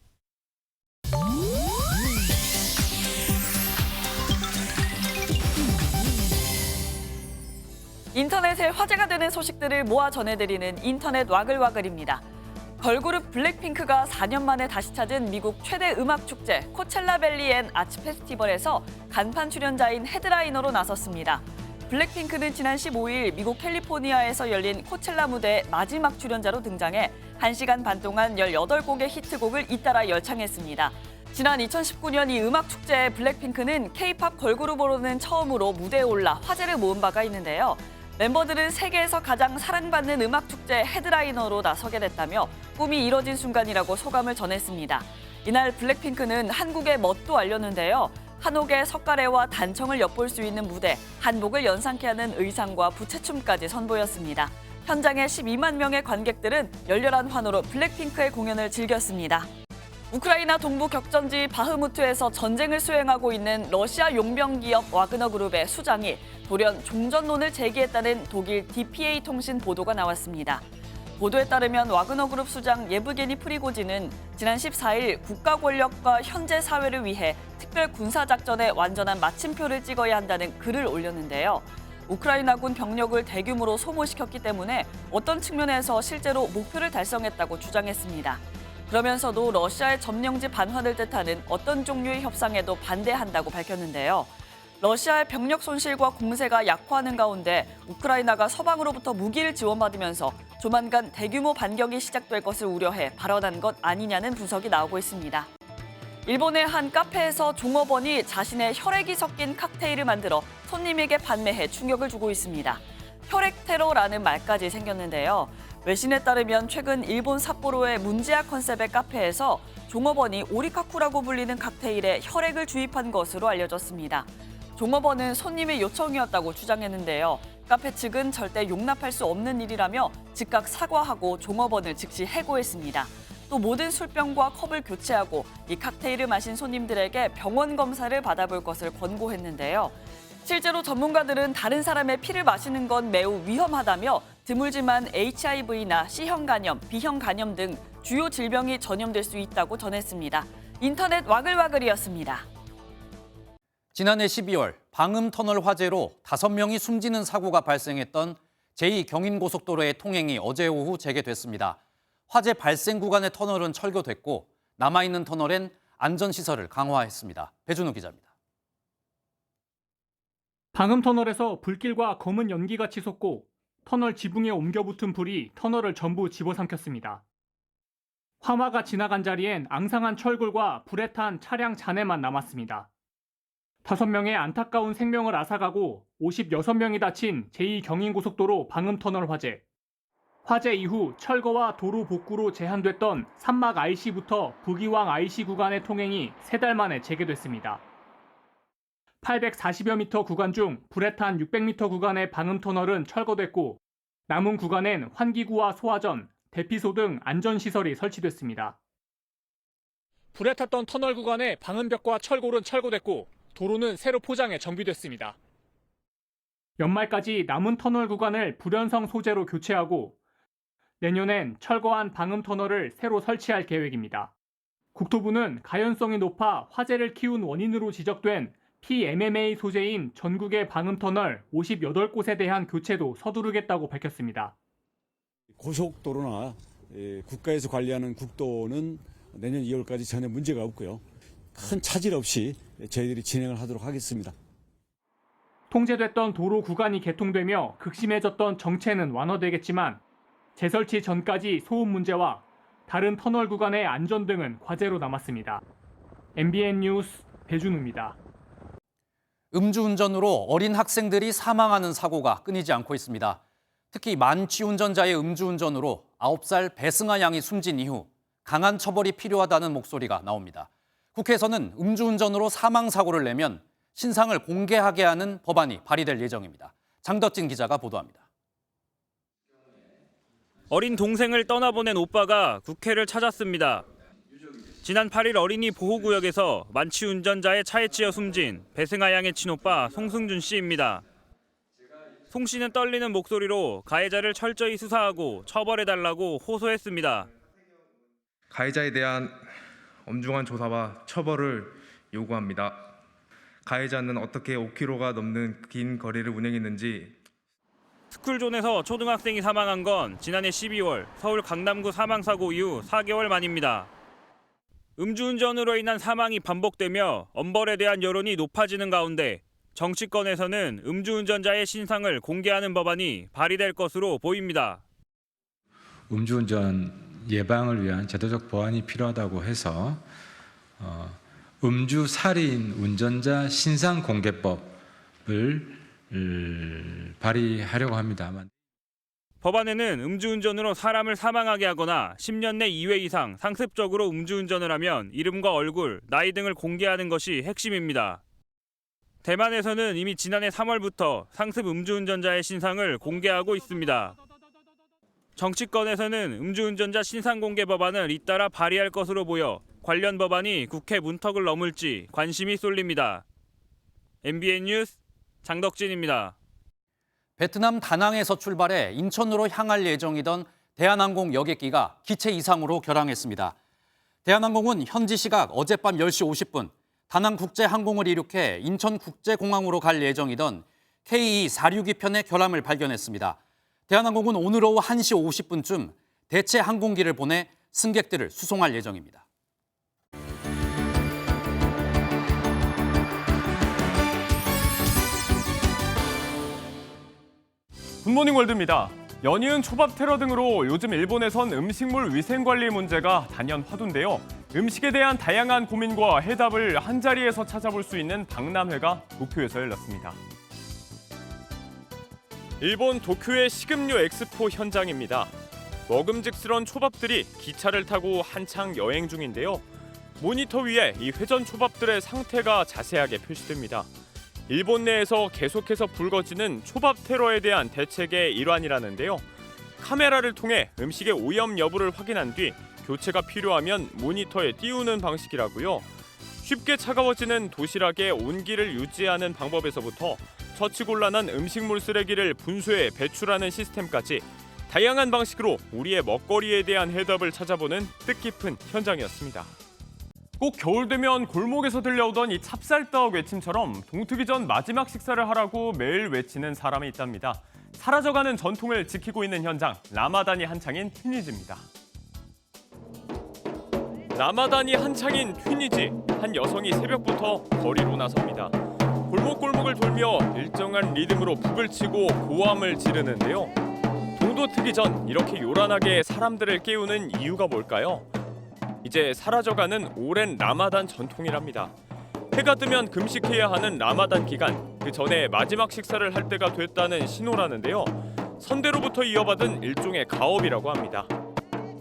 인터넷에 화제가 되는 소식들을 모아 전해드리는 인터넷 와글와글입니다. 걸그룹 블랙핑크가 4년 만에 다시 찾은 미국 최대 음악 축제 코첼라밸리 앤 아츠 페스티벌에서 간판 출연자인 헤드라이너로 나섰습니다. 블랙핑크는 지난 15일 미국 캘리포니아에서 열린 코첼라 무대의 마지막 출연자로 등장해 1시간 반 동안 18곡의 히트곡을 잇따라 열창했습니다. 지난 2019년 이 음악 축제에 블랙핑크는 K-팝 걸그룹으로는 처음으로 무대에 올라 화제를 모은 바가 있는데요. 멤버들은 세계에서 가장 사랑받는 음악 축제 헤드라이너로 나서게 됐다며 꿈이 이뤄진 순간이라고 소감을 전했습니다. 이날 블랙핑크는 한국의 멋도 알렸는데요. 한옥의 석가래와 단청을 엿볼 수 있는 무대, 한복을 연상케 하는 의상과 부채춤까지 선보였습니다. 현장에 12만 명의 관객들은 열렬한 환호로 블랙핑크의 공연을 즐겼습니다. 우크라이나 동부 격전지 바흐무트에서 전쟁을 수행하고 있는 러시아 용병 기업 와그너 그룹의 수장이 돌연 종전론을 제기했다는 독일 DPA 통신 보도가 나왔습니다. 보도에 따르면 와그너 그룹 수장 예브게니 프리고진은 지난 14일 국가 권력과 현재 사회를 위해 특별 군사작전에 완전한 마침표를 찍어야 한다는 글을 올렸는데요. 우크라이나군 병력을 대규모로 소모시켰기 때문에 어떤 측면에서 실제로 목표를 달성했다고 주장했습니다. 그러면서도 러시아의 점령지 반환을 뜻하는 어떤 종류의 협상에도 반대한다고 밝혔는데요. 러시아의 병력 손실과 공세가 약화하는 가운데 우크라이나가 서방으로부터 무기를 지원받으면서 조만간 대규모 반격이 시작될 것을 우려해 발언한 것 아니냐는 분석이 나오고 있습니다. 일본의 한 카페에서 종업원이 자신의 혈액이 섞인 칵테일을 만들어 손님에게 판매해 충격을 주고 있습니다. 혈액 테러라는 말까지 생겼는데요. 외신에 따르면 최근 일본 삿포로의 문제아 컨셉의 카페에서 종업원이 오리카쿠라고 불리는 칵테일에 혈액을 주입한 것으로 알려졌습니다. 종업원은 손님의 요청이었다고 주장했는데요. 카페 측은 절대 용납할 수 없는 일이라며 즉각 사과하고 종업원을 즉시 해고했습니다. 또 모든 술병과 컵을 교체하고 이 칵테일을 마신 손님들에게 병원 검사를 받아볼 것을 권고했는데요. 실제로 전문가들은 다른 사람의 피를 마시는 건 매우 위험하다며 드물지만 HIV나 C형 간염, B형 간염 등 주요 질병이 전염될 수 있다고 전했습니다. 인터넷 와글와글이었습니다. 지난해 12월 방음터널 화재로 5명이 숨지는 사고가 발생했던 제2경인고속도로의 통행이 어제 오후 재개됐습니다. 화재 발생 구간의 터널은 철거됐고 남아있는 터널엔 안전시설을 강화했습니다. 배준우 기자입니다. 방음터널에서 불길과 검은 연기가 치솟고 터널 지붕에 옮겨 붙은 불이 터널을 전부 집어삼켰습니다. 화마가 지나간 자리엔 앙상한 철골과 불에 탄 차량 잔해만 남았습니다. 5명의 안타까운 생명을 앗아가고 56명이 다친 제2경인고속도로 방음터널 화재. 화재 이후 철거와 도로 복구로 제한됐던 산막 IC부터 부기왕 IC 구간의 통행이 3달 만에 재개됐습니다. 840여 미터 구간 중 불에 탄 600미터 구간의 방음터널은 철거됐고 남은 구간엔 환기구와 소화전, 대피소 등 안전시설이 설치됐습니다. 불에 탔던 터널 구간의 방음벽과 철골은 철거됐고 도로는 새로 포장해 정비됐습니다. 연말까지 남은 터널 구간을 불연성 소재로 교체하고 내년엔 철거한 방음터널을 새로 설치할 계획입니다. 국토부는 가연성이 높아 화재를 키운 원인으로 지적된 PMMA 소재인 전국의 방음터널 58곳에 대한 교체도 서두르겠다고 밝혔습니다. 고속도로나 국가에서 관리하는 국도는 내년 2월까지 전혀 문제가 없고요. 큰 차질 없이 저희들이 진행을 하도록 하겠습니다. 통제됐던 도로 구간이 개통되며 극심해졌던 정체는 완화되겠지만 재설치 전까지 소음 문제와 다른 터널 구간의 안전 등은 과제로 남았습니다. MBN 뉴스 배준우입니다. 음주운전으로 어린 학생들이 사망하는 사고가 끊이지 않고 있습니다. 특히 만취운전자의 음주운전으로 9살 배승아 양이 숨진 이후 강한 처벌이 필요하다는 목소리가 나옵니다. 국회에서는 음주운전으로 사망사고를 내면 신상을 공개하게 하는 법안이 발의될 예정입니다. 장덕진 기자가 보도합니다. 어린 동생을 떠나보낸 오빠가 국회를 찾았습니다. 지난 8일 어린이 보호구역에서 만취운전자의 차에 치여 숨진 배승아 양의 친오빠 송승준 씨입니다. 송 씨는 떨리는 목소리로 가해자를 철저히 수사하고 처벌해달라고 호소했습니다. 가해자에 대한 엄중한 조사와 처벌을 요구합니다. 가해자는 어떻게 5km가 넘는 긴 거리를 운행했는지. 스쿨존에서 초등학생이 사망한 건 지난해 12월 서울 강남구 사망사고 이후 4개월 만입니다. 음주운전으로 인한 사망이 반복되며 엄벌에 대한 여론이 높아지는 가운데 정치권에서는 음주운전자의 신상을 공개하는 법안이 발의될 것으로 보입니다. 음주운전 예방을 위한 제도적 보완이 필요하다고 해서 음주살인 운전자 신상공개법을 발의하려고 합니다. 법안에는 음주운전으로 사람을 사망하게 하거나 10년 내 2회 이상 상습적으로 음주운전을 하면 이름과 얼굴, 나이 등을 공개하는 것이 핵심입니다. 대만에서는 이미 지난해 3월부터 상습 음주운전자의 신상을 공개하고 있습니다. 정치권에서는 음주운전자 신상공개 법안을 잇따라 발의할 것으로 보여 관련 법안이 국회 문턱을 넘을지 관심이 쏠립니다. MBN 뉴스 장덕진입니다. 베트남 다낭에서 출발해 인천으로 향할 예정이던 대한항공 여객기가 기체 이상으로 결항했습니다. 대한항공은 현지 시각 어젯밤 10시 50분 다낭국제항공을 이륙해 인천국제공항으로 갈 예정이던 KE462편의 결함을 발견했습니다. 대한항공은 오늘 오후 1시 50분쯤 대체 항공기를 보내 승객들을 수송할 예정입니다. 굿모닝 월드입니다. 연이은 초밥 테러 등으로 요즘 일본에선 음식물 위생관리 문제가 단연 화두인데요. 음식에 대한 다양한 고민과 해답을 한자리에서 찾아볼 수 있는 박람회가 도쿄에서 열렸습니다. 일본 도쿄의 식음료 엑스포 현장입니다. 먹음직스런 초밥들이 기차를 타고 한창 여행 중인데요. 모니터 위에 이 회전 초밥들의 상태가 자세하게 표시됩니다. 일본 내에서 계속해서 불거지는 초밥 테러에 대한 대책의 일환이라는데요. 카메라를 통해 음식의 오염 여부를 확인한 뒤 교체가 필요하면 모니터에 띄우는 방식이라고요. 쉽게 차가워지는 도시락의 온기를 유지하는 방법에서부터 처치곤란한 음식물 쓰레기를 분수에 배출하는 시스템까지 다양한 방식으로 우리의 먹거리에 대한 해답을 찾아보는 뜻깊은 현장이었습니다. 꼭 겨울 되면 골목에서 들려오던 이 찹쌀떡 외침처럼 동트기 전 마지막 식사를 하라고 매일 외치는 사람이 있답니다. 사라져가는 전통을 지키고 있는 현장, 라마단이 한창인 튀니지입니다. 라마단이 한창인 튀니지, 한 여성이 새벽부터 거리로 나섭니다. 골목골목을 돌며 일정한 리듬으로 북을 치고 고함을 지르는데요. 동도 트기 전 이렇게 요란하게 사람들을 깨우는 이유가 뭘까요? 이제 사라져가는 오랜 라마단 전통이랍니다. 해가 뜨면 금식해야 하는 라마단 기간, 그 전에 마지막 식사를 할 때가 됐다는 신호라는데요. 선대로부터 이어받은 일종의 가업이라고 합니다.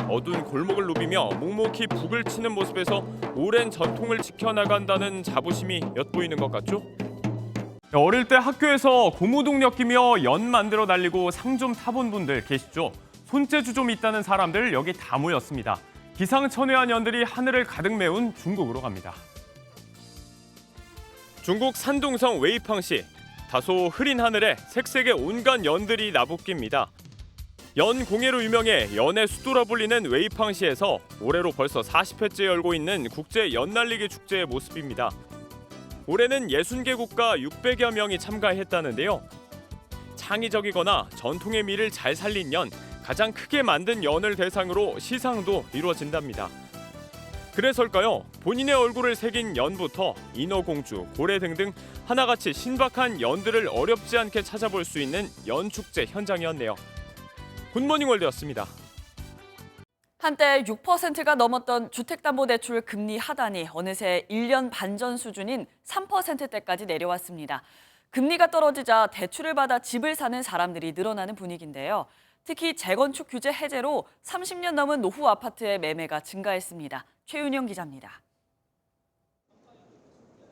어두운 골목을 누비며 묵묵히 북을 치는 모습에서 오랜 전통을 지켜나간다는 자부심이 엿보이는 것 같죠? 어릴 때 학교에서 고무동력 끼며 연 만들어 날리고 상 좀 타본 분들 계시죠? 손재주 좀 있다는 사람들 여기 다 모였습니다. 기상천외한 연들이 하늘을 가득 메운 중국으로 갑니다. 중국 산둥성 웨이팡시, 다소 흐린 하늘에 색색의 온갖 연들이 나부낍니다. 연공예로 유명해 연의 수도라 불리는 웨이팡시에서 올해로 벌써 40회째 열고 있는 국제 연날리기 축제의 모습입니다. 올해는 60개 국가 600여 명이 참가했다는데요. 창의적이거나 전통의 미를 잘 살린 연, 가장 크게 만든 연을 대상으로 시상도 이루어진답니다. 그래서일까요? 본인의 얼굴을 새긴 연부터 인어공주, 고래 등등 하나같이 신박한 연들을 어렵지 않게 찾아볼 수 있는 연축제 현장이었네요. 굿모닝 월드였습니다. 한때 6%가 넘었던 주택담보대출 금리 하단이 어느새 1년 반 전 수준인 3%대까지 내려왔습니다. 금리가 떨어지자 대출을 받아 집을 사는 사람들이 늘어나는 분위기인데요. 특히 재건축 규제 해제로 30년 넘은 노후 아파트의 매매가 증가했습니다. 최윤영 기자입니다.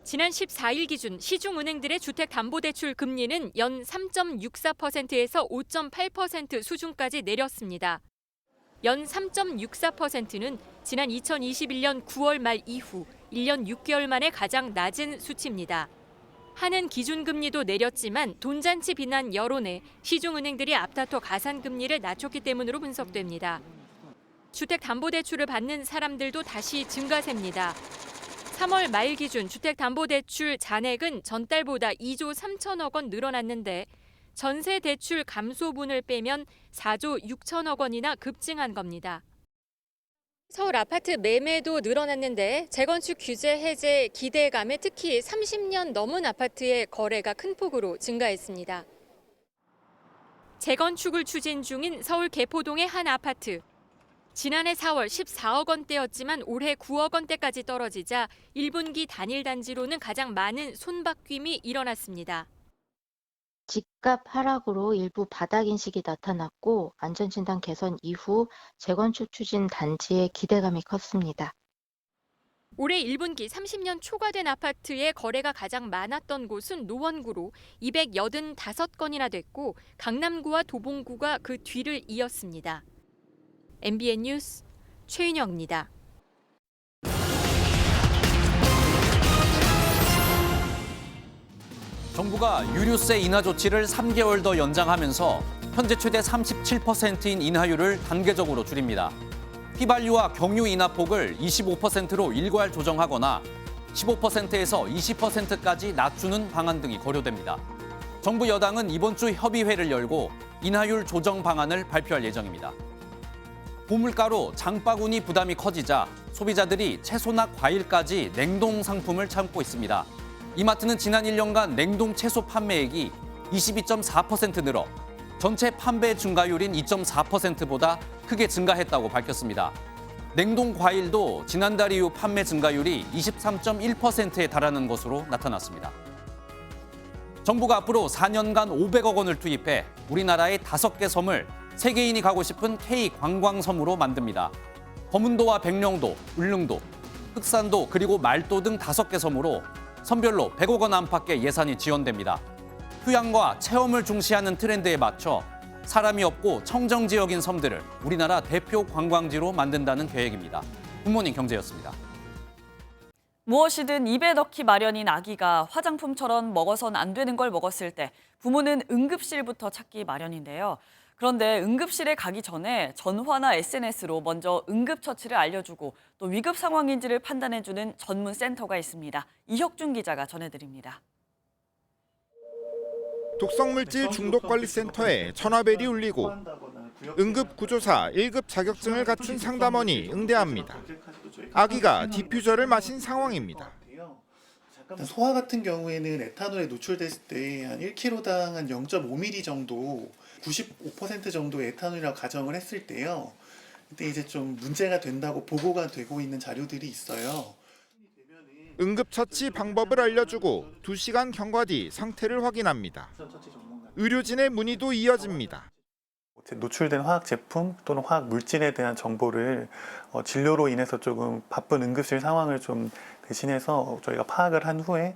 지난 14일 기준 시중은행들의 주택담보대출 금리는 연 3.64%에서 5.8% 수준까지 내렸습니다. 연 3.64%는 지난 2021년 9월 말 이후 1년 6개월 만에 가장 낮은 수치입니다. 한은 기준금리도 내렸지만 돈잔치 비난 여론에 시중은행들이 앞다퉈 가산금리를 낮췄기 때문으로 분석됩니다. 주택담보대출을 받는 사람들도 다시 증가세입니다. 3월 말 기준 주택담보대출 잔액은 전달보다 2조 3천억 원 늘어났는데 전세대출 감소분을 빼면 4조 6천억 원이나 급증한 겁니다. 서울 아파트 매매도 늘어났는데 재건축 규제 해제 기대감에 특히 30년 넘은 아파트의 거래가 큰 폭으로 증가했습니다. 재건축을 추진 중인 서울 개포동의 한 아파트. 지난해 4월 14억 원대였지만 올해 9억 원대까지 떨어지자 1분기 단일 단지로는 가장 많은 손바뀜이 일어났습니다. 집값 하락으로 일부 바닥 인식이 나타났고 안전진단 개선 이후 재건축 추진 단지의 기대감이 컸습니다. 올해 1분기 30년 초과된 아파트의 거래가 가장 많았던 곳은 노원구로 285건이나 됐고 강남구와 도봉구가 그 뒤를 이었습니다. MBN 뉴스 최윤영입니다. 정부가 유류세 인하 조치를 3개월 더 연장하면서 현재 최대 37%인 인하율을 단계적으로 줄입니다. 휘발유와 경유 인하폭을 25%로 일괄 조정하거나 15%에서 20%까지 낮추는 방안 등이 고려됩니다. 정부 여당은 이번 주 협의회를 열고 인하율 조정 방안을 발표할 예정입니다. 고물가로 장바구니 부담이 커지자 소비자들이 채소나 과일까지 냉동 상품을 찾고 있습니다. 이마트는 지난 1년간 냉동 채소 판매액이 22.4% 늘어 전체 판매 증가율인 2.4%보다 크게 증가했다고 밝혔습니다. 냉동 과일도 지난달 이후 판매 증가율이 23.1%에 달하는 것으로 나타났습니다. 정부가 앞으로 4년간 500억 원을 투입해 우리나라의 5개 섬을 세계인이 가고 싶은 K 관광섬으로 만듭니다. 거문도와 백령도, 울릉도, 흑산도 그리고 말도 등 5개 섬으로 섬별로 100억 원 안팎의 예산이 지원됩니다. 휴양과 체험을 중시하는 트렌드에 맞춰 사람이 없고 청정 지역인 섬들을 우리나라 대표 관광지로 만든다는 계획입니다. 굿모닝 경제였습니다. 무엇이든 입에 넣기 마련인 아기가 화장품처럼 먹어선 안 되는 걸 먹었을 때 부모는 응급실부터 찾기 마련인데요. 그런데 응급실에 가기 전에 전화나 SNS로 먼저 응급처치를 알려주고 또 위급 상황인지를 판단해주는 전문 센터가 있습니다. 이혁준 기자가 전해드립니다. 독성물질 중독관리센터에 전화벨이 울리고 응급구조사 1급 자격증을 갖춘 상담원이 응대합니다. 아기가 디퓨저를 마신 상황입니다. 소아 같은 경우에는 에탄올에 노출됐을 때 한 1kg당 한 0.5ml 정도 95% 정도 에탄올이라고 가정을 했을 때요. 그때 이제 좀 문제가 된다고 보고가 되고 있는 자료들이 있어요. 응급처치 방법을 알려주고 2시간 경과 뒤 상태를 확인합니다. 의료진의 문의도 이어집니다. 노출된 화학 제품 또는 화학 물질에 대한 정보를 진료로 인해서 조금 바쁜 응급실 상황을 좀 대신해서 저희가 파악을 한 후에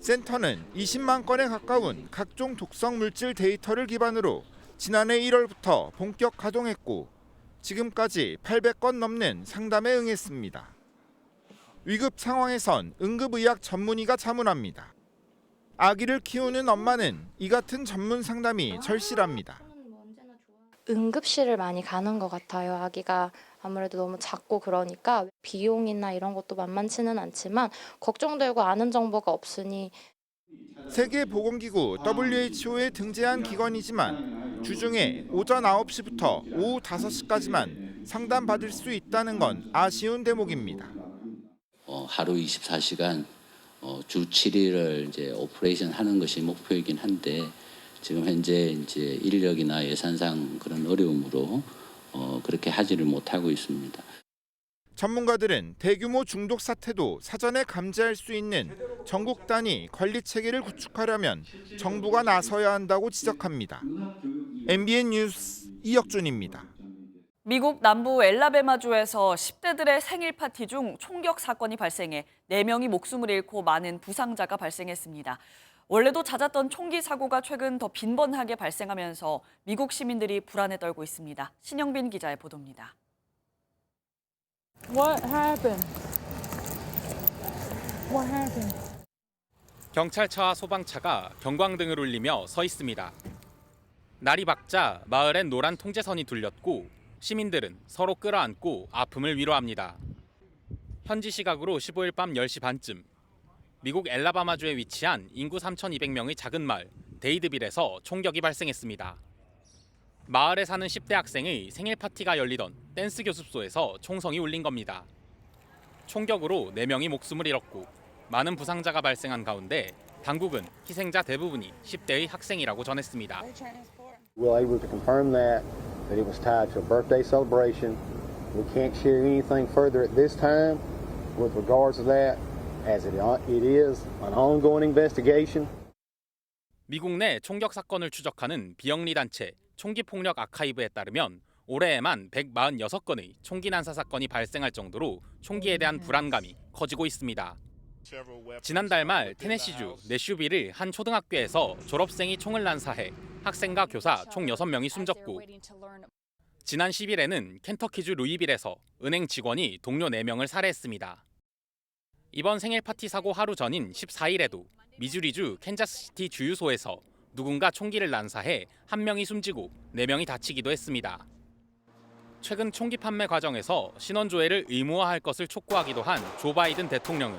센터는 20만 건에 가까운 각종 독성 물질 데이터를 기반으로 지난해 1월부터 본격 가동했고 지금까지 800건 넘는 상담에 응했습니다. 위급 상황에선 응급의학 전문의가 자문합니다. 아기를 키우는 엄마는 이 같은 전문 상담이 절실합니다. 응급실을 많이 가는 것 같아요. 아기가 아무래도 너무 작고 그러니까 비용이나 이런 것도 만만치는 않지만 걱정되고 아는 정보가 없으니 세계보건기구 WHO에 등재한 기관이지만 주중에 오전 9시부터 오후 5시까지만 상담받을 수 있다는 건 아쉬운 대목입니다. 하루 24시간 주 7일을 이제 오퍼레이션 하는 것이 목표이긴 한데 지금 현재 이제 인력이나 예산상 그런 어려움으로 그렇게 하지를 못하고 있습니다. 전문가들은 대규모 중독 사태도 사전에 감지할 수 있는 전국 단위 관리 체계를 구축하려면 정부가 나서야 한다고 지적합니다. MBN 뉴스 이혁준입니다. 미국 남부 엘라베마주에서 10대들의 생일 파티 중 총격 사건이 발생해 4명이 목숨을 잃고 많은 부상자가 발생했습니다. 원래도 잦았던 총기 사고가 최근 더 빈번하게 발생하면서 미국 시민들이 불안에 떨고 있습니다. 신영빈 기자의 보도입니다. What happened? What happened? 경찰차와 소방차가 경광등을 울리며 서 있습니다. 날이 밝자 마을엔 노란 통제선이 둘렸고 시민들은 서로 끌어안고 아픔을 위로합니다. 현지 시각으로 15일 밤 10시 반쯤 미국 엘라바마주에 위치한 인구 3,200명의 작은 마을 데이드빌에서 총격이 발생했습니다. 마을에 사는 10대 학생의 생일 파티가 열리던 댄스 교습소에서 총성이 울린 겁니다. 총격으로 4명이 목숨을 잃었고 많은 부상자가 발생한 가운데 당국은 희생자 대부분이 10대의 학생이라고 전했습니다. We're able to confirm that it was tied to a birthday celebration. We can't share anything further at this time with regards to that, as it is an ongoing investigation. 미국 내 총격 사건을 추적하는 비영리 단체 총기폭력 아카이브에 따르면 올해에만 146건의 총기 난사 사건이 발생할 정도로 총기에 대한 불안감이 커지고 있습니다. 지난달 말 테네시주 내슈빌의 한 초등학교에서 졸업생이 총을 난사해 학생과 교사 총 6명이 숨졌고 지난 10일에는 켄터키주 루이빌에서 은행 직원이 동료 4명을 살해했습니다. 이번 생일 파티 사고 하루 전인 14일에도 미주리주 캔자스시티 주유소에서 누군가 총기를 난사해 1명이 숨지고 4명이 다치기도 했습니다. 최근 총기 판매 과정에서 신원조회를 의무화할 것을 촉구하기도 한 조 바이든 대통령은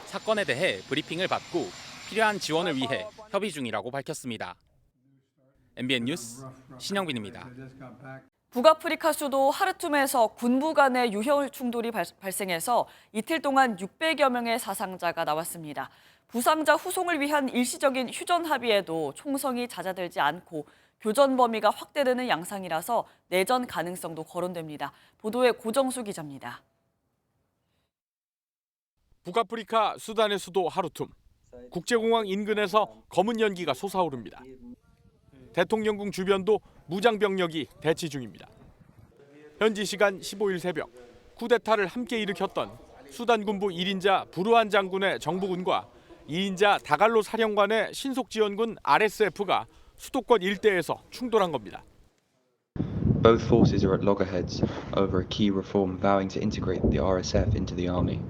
사건에 대해 브리핑을 받고 필요한 지원을 위해 협의 중이라고 밝혔습니다. MBN 뉴스 신영빈입니다. 북아프리카 수도 하르툼에서 군부 간의 유혈 충돌이 발생해서 이틀 동안 600여 명의 사상자가 나왔습니다. 부상자 후송을 위한 일시적인 휴전 합의에도 총성이 잦아들지 않고 교전 범위가 확대되는 양상이라서 내전 가능성도 거론됩니다. 보도에 고정수 기자입니다. 북아프리카 수단의 수도 하르툼. 국제공항 인근에서 검은 연기가 솟아오릅니다. 대통령궁 주변도 무장병력이 대치 중입니다. 현지 시간 15일 새벽 쿠데타를 함께 일으켰던 수단 군부 1인자 부르한 장군의 정부군과 2인자 다갈로 사령관의 신속지원군 RSF가 수도권 일대에서 충돌한 겁니다. Both forces are at loggerheads over a key reform vowing to integrate the RSF into the army.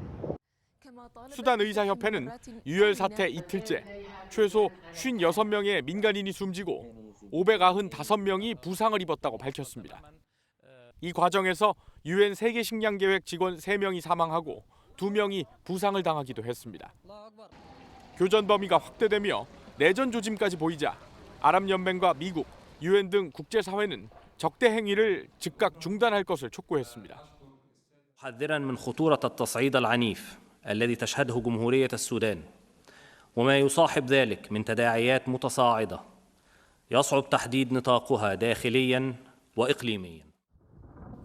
수단 의사협회는 유혈 사태 이틀째 최소 56명의 민간인이 숨지고 595명이 부상을 입었다고 밝혔습니다. 이 과정에서 유엔 세계 식량 계획 직원 3명이 사망하고 2명이 부상을 당하기도 했습니다. 교전 범위가 확대되며 내전 조짐까지 보이자 아랍연맹과 미국, 유엔 등 국제사회는 적대 행위를 즉각 중단할 것을 촉구했습니다. محذرا من خطورة التصعيد العنيف الذي تشهده جمهورية السودان وما يصاحب ذلك من تداعيات متصاعدة يصعب تحديد نطاقها داخليا وإقليميا.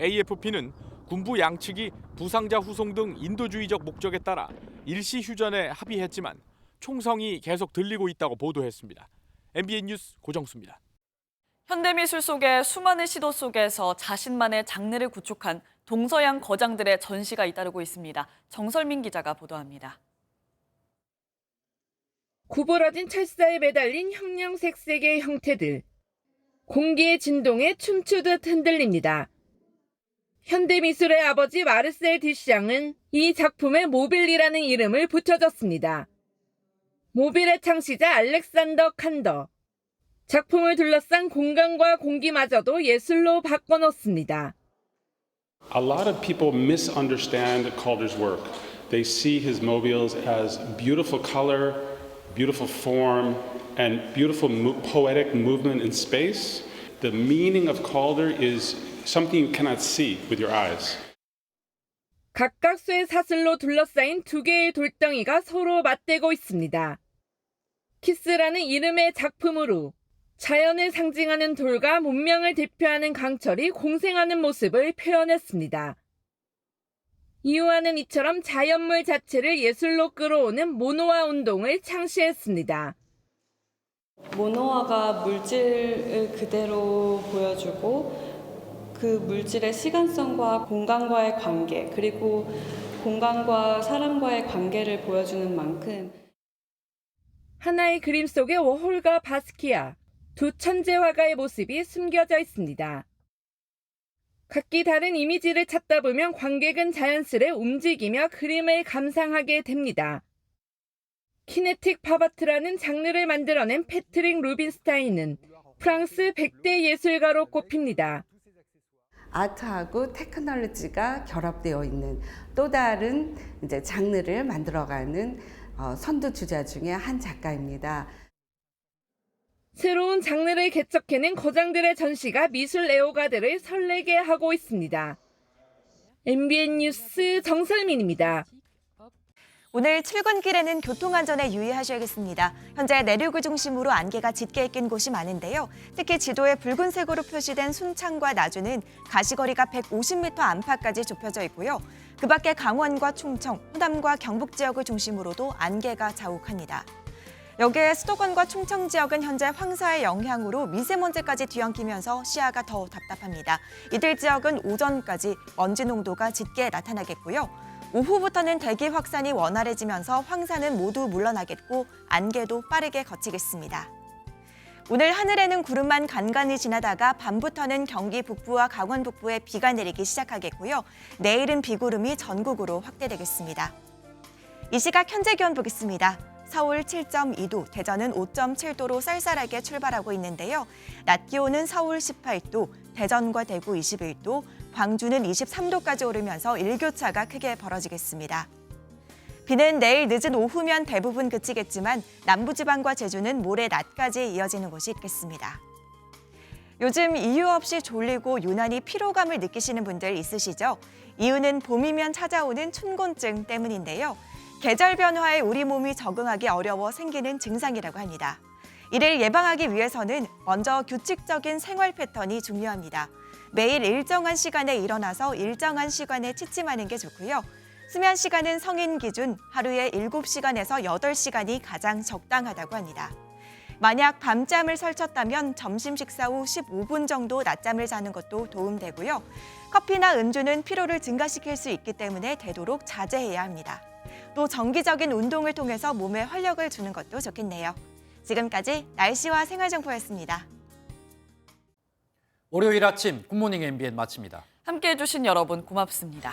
AFP는 군부 양측이 부상자 후송 등 인도주의적 목적에 따라 일시 휴전에 합의했지만 총성이 계속 들리고 있다고 보도했습니다. MBN 뉴스 고정수입니다. 현대미술 속의 수많은 시도 속에서 자신만의 장르를 구축한 동서양 거장들의 전시가 잇따르고 있습니다. 정설민 기자가 보도합니다. 구부러진 철사에 매달린 형형색색의 형태들. 공기의 진동에 춤추듯 흔들립니다. 현대미술의 아버지 마르셀 듀샹은 이 작품에 모빌이라는 이름을 붙여줬습니다. 모빌의 창시자 알렉산더 칸더. 작품을 둘러싼 공간과 공기마저도 예술로 바꿔놓습니다. A lot of people misunderstand Calder's work. They see his mobiles as beautiful color, beautiful form, and beautiful poetic movement in space. The meaning of Calder is something you cannot see with your eyes. 각각 쇠 사슬로 둘러싸인 두 개의 돌덩이가 서로 맞대고 있습니다. 키스라는 이름의 작품으로 자연을 상징하는 돌과 문명을 대표하는 강철이 공생하는 모습을 표현했습니다. 이유아는 이처럼 자연물 자체를 예술로 끌어오는 모노화 운동을 창시했습니다. 모노화가 물질을 그대로 보여주고 그 물질의 시간성과 공간과의 관계, 그리고 공간과 사람과의 관계를 보여주는 만큼 하나의 그림 속에 워홀과 바스키아, 두 천재 화가의 모습이 숨겨져 있습니다. 각기 다른 이미지를 찾다 보면 관객은 자연스레 움직이며 그림을 감상하게 됩니다. 키네틱 팝아트라는 장르를 만들어낸 패트릭 루빈스타인은 프랑스 100대 예술가로 꼽힙니다. 아트하고 테크놀로지가 결합되어 있는 또 다른 장르를 만들어가는 선두주자 중에 한 작가입니다. 새로운 장르를 개척해낸 거장들의 전시가 미술 애호가들을 설레게 하고 있습니다. MBN 뉴스 정설민입니다. 오늘 출근길에는 교통안전에 유의하셔야겠습니다. 현재 내륙을 중심으로 안개가 짙게 낀 곳이 많은데요. 특히 지도에 붉은색으로 표시된 순창과 나주는 가시거리가 150m 안팎까지 좁혀져 있고요. 그 밖에 강원과 충청, 호남과 경북 지역을 중심으로도 안개가 자욱합니다. 여기에 수도권과 충청 지역은 현재 황사의 영향으로 미세먼지까지 뒤엉키면서 시야가 더 답답합니다. 이들 지역은 오전까지 먼지 농도가 짙게 나타나겠고요. 오후부터는 대기 확산이 원활해지면서 황사는 모두 물러나겠고 안개도 빠르게 걷히겠습니다. 오늘 하늘에는 구름만 간간히 지나다가 밤부터는 경기 북부와 강원 북부에 비가 내리기 시작하겠고요. 내일은 비구름이 전국으로 확대되겠습니다. 이 시각 현재 기온 보겠습니다. 서울 7.2도, 대전은 5.7도로 쌀쌀하게 출발하고 있는데요. 낮 기온은 서울 18도, 대전과 대구 21도, 광주는 23도까지 오르면서 일교차가 크게 벌어지겠습니다. 비는 내일 늦은 오후면 대부분 그치겠지만 남부지방과 제주는 모레 낮까지 이어지는 곳이 있겠습니다. 요즘 이유 없이 졸리고 유난히 피로감을 느끼시는 분들 있으시죠? 이유는 봄이면 찾아오는 춘곤증 때문인데요. 계절 변화에 우리 몸이 적응하기 어려워 생기는 증상이라고 합니다. 이를 예방하기 위해서는 먼저 규칙적인 생활 패턴이 중요합니다. 매일 일정한 시간에 일어나서 일정한 시간에 취침하는 게 좋고요. 수면 시간은 성인 기준 하루에 7시간에서 8시간이 가장 적당하다고 합니다. 만약 밤잠을 설쳤다면 점심 식사 후 15분 정도 낮잠을 자는 것도 도움되고요. 커피나 음주는 피로를 증가시킬 수 있기 때문에 되도록 자제해야 합니다. 또 정기적인 운동을 통해서 몸에 활력을 주는 것도 좋겠네요. 지금까지 날씨와 생활정보였습니다. 월요일 아침 굿모닝 MBN 마칩니다. 함께해 주신 여러분 고맙습니다.